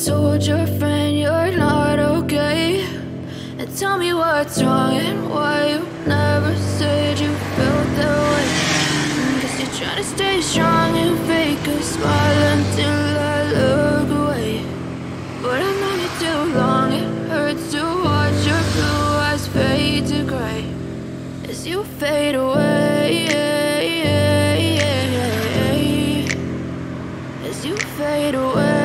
told your friend you're not okay? And tell me what's wrong and why you never said you felt that way. Guess you're trying to stay strong and fake a smile until I look away. But I've known you too long, it hurts to watch your blue eyes fade to gray as you fade away, as you fade away.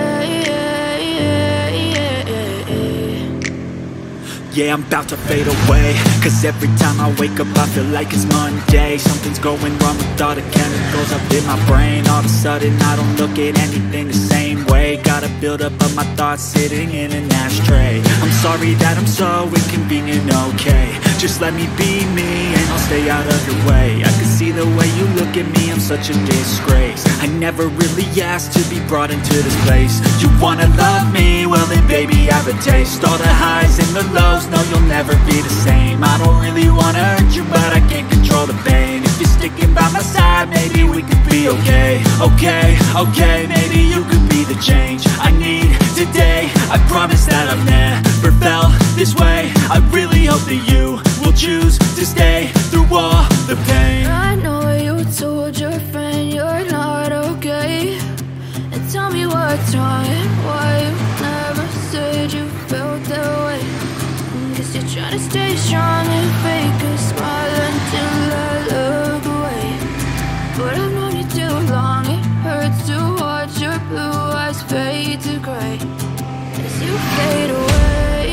Yeah, I'm about to fade away, cause every time I wake up I feel like it's Monday. Something's going wrong with all the chemicals up in my brain. All of a sudden I don't look at anything the same way. Got a buildup of my thoughts sitting in an ashtray. I'm sorry that I'm so inconvenient, okay? Just let me be me and I'll stay out of your way. I can see the way you look at me, I'm such a disgrace. I never really asked to be brought into this place. You wanna love me? Well then baby I have a taste. All the highs and the lows, no you'll never be the same. I don't really wanna hurt you but I can't control the pain. If you're sticking by my side, maybe we could be okay. Okay, maybe you could be the change I need today. I promise that I've never felt this way. I really hope that you will choose to stay through all the pain. I know you told your friend you're not okay. And tell me what's wrong and why you never said you felt that way. Guess you're trying to stay strong and fake a smile until I look away. But I've known you too long, it hurts to watch your blue eyes fade to gray as you fade away,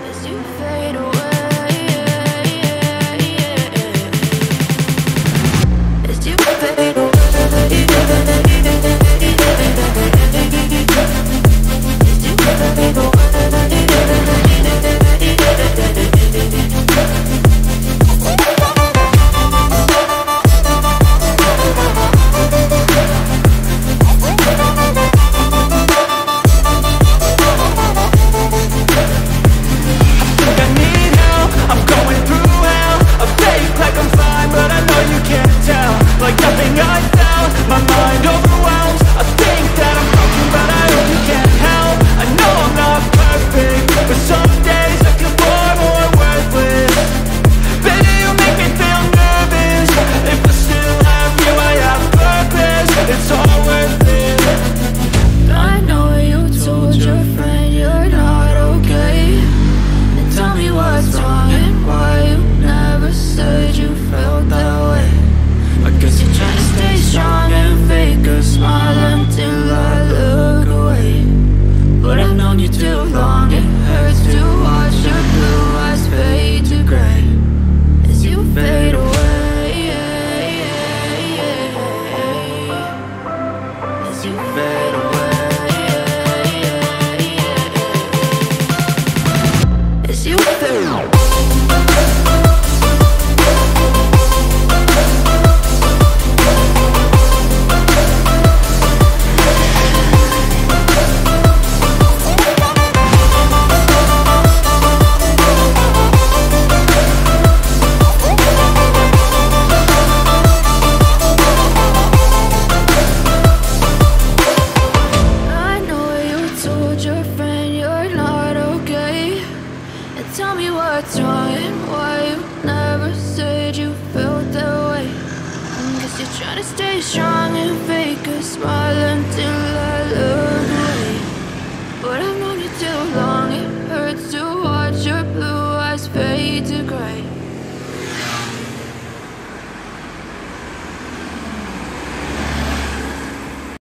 as you fade away, as you fade away. Trying to stay strong and fake a smile until I look